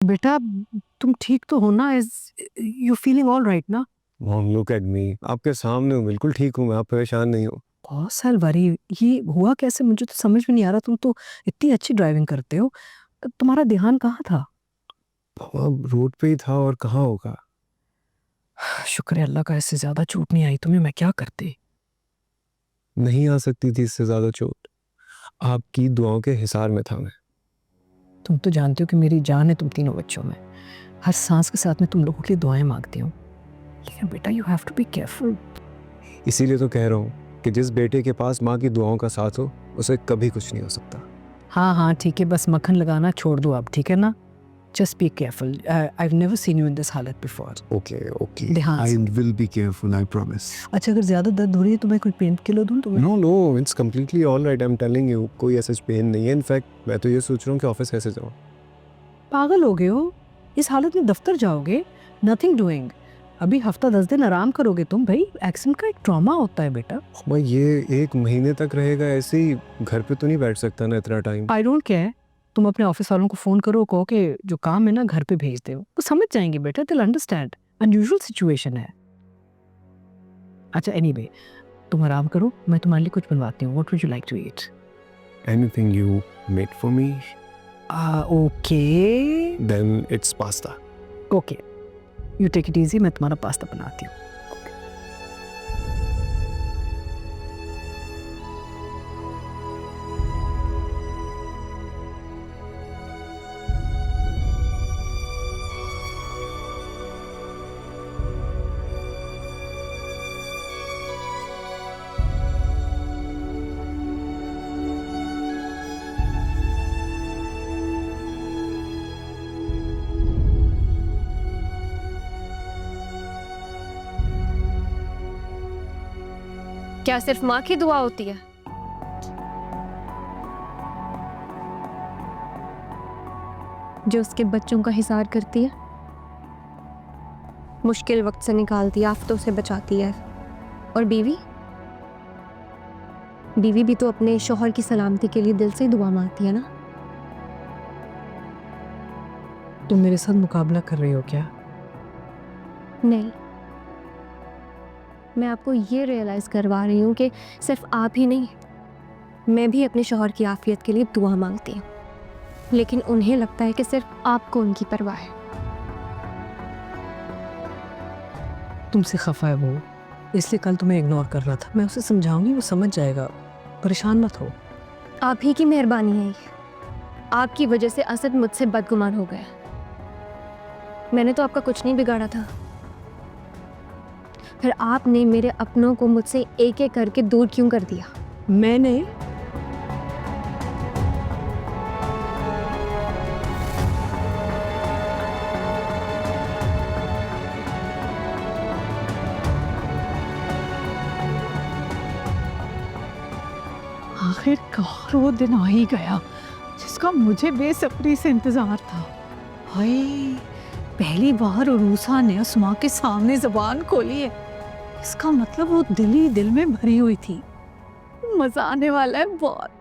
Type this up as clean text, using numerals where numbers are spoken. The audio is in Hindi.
बेटा तुम ठीक तो हो ना? Is you feeling all right ना? मॉम लुक एट मी, आपके सामने हूँ, बिल्कुल ठीक हूँ मैं, आप परेशान नहीं हो। बहुत साल वरी, ये हुआ कैसे? मुझे तो समझ में नहीं आ रहा। तुम तो इतनी अच्छी ड्राइविंग करते हो, तुम्हारा ध्यान कहाँ था? अब रोड पे ही था और कहाँ होगा। शुक्र है अल्लाह का, इससे ज्यादा चोट नहीं आई तुम्हें। मैं क्या करती। नहीं आ सकती थी इससे ज्यादा चोट, आपकी दुआओं के हिसार में था मैं। तुम तो जानते हो कि मेरी जान है तुम तीनों बच्चों में। हर सांस के साथ में तुम लोगों के लिए दुआएं मांगती हूँ, लेकिन बेटा you have to be careful. इसीलिए तो कह रहा हूँ कि जिस बेटे के पास माँ की दुआओं का साथ हो उसे कभी कुछ नहीं हो सकता। हाँ हाँ ठीक है, बस मक्खन लगाना छोड़ दो अब, ठीक है ना? Just be careful. I've never seen you in this हालत before. Okay. ध्यान I से। will be careful, I promise. अच्छा अगर ज्यादा दर्द हो रही है तो मैं कोई पेन किलर दूं तुम्हें? No, it's completely all right. I'm telling you, कोई ऐसा पेन नहीं है। इनफैक्ट मैं तो ये सोच रहा हूँ कि ऑफिस कैसे जाऊँ। पागल हो गए हो? इस हालत में दफ्तर जाओगे? Nothing doing. अभी हफ्ता 10 दिन आराम करोगे तुम। भाई एक्सीडेंट का एक ट्रॉमा होता है बेटा। मैं ये 1 महीने तक रहेगा ऐसे ही, घर पे तो नहीं बैठ सकता ना इतना टाइम। I don't care. तुम अपने ऑफिस वालों को फोन करो, कहो कि जो काम है ना घर पे भेज दो। वो समझ जाएंगे बेटा, they'll understand. Unusual situation है। अच्छा anyway, तुम आराम करो, मैं तुम्हारे लिए कुछ बनवाती हूँ। What would you like to eat? Anything you made for me, Okay. then it's pasta. Okay, you take it easy, मैं तुम्हारा पास्ता बनाती हूँ। क्या सिर्फ माँ की दुआ होती है? जो उसके बच्चों का हिसार करती है, मुश्किल वक्त से निकालती है, आफतों से बचाती है। और बीवी बीवी भी तो अपने शौहर की सलामती के लिए दिल से दुआ मांगती है ना। तुम मेरे साथ मुकाबला कर रही हो क्या? नहीं, मैं आपको ये रियलाइज करवा रही हूँ कि सिर्फ आप ही नहीं, मैं भी अपने शौहर की आफियत के लिए दुआ मांगती हूँ, लेकिन उन्हें लगता है कि सिर्फ आपको उनकी परवाह है। तुमसे खफा है वो, इसलिए कल तुम्हें इग्नोर कर रहा था। मैं उसे समझाऊंगी, वो समझ जाएगा। परेशान मत हो। आप ही की मेहरबानी है ये। आपकी वजह से असद मुझसे बदगुमान हो गया। मैंने तो आपका कुछ नहीं बिगाड़ा था, फिर आपने मेरे अपनों को मुझसे एक एक करके दूर क्यों कर दिया? मैंने आखिरकार वो दिन आ ही गया जिसका मुझे बेसब्री से इंतजार था। हाय, पहली बार उरूसा ने उस्मा के सामने जबान खोली है। इसका मतलब वो दिल ही दिल में भरी हुई थी। मजा आने वाला है बहुत।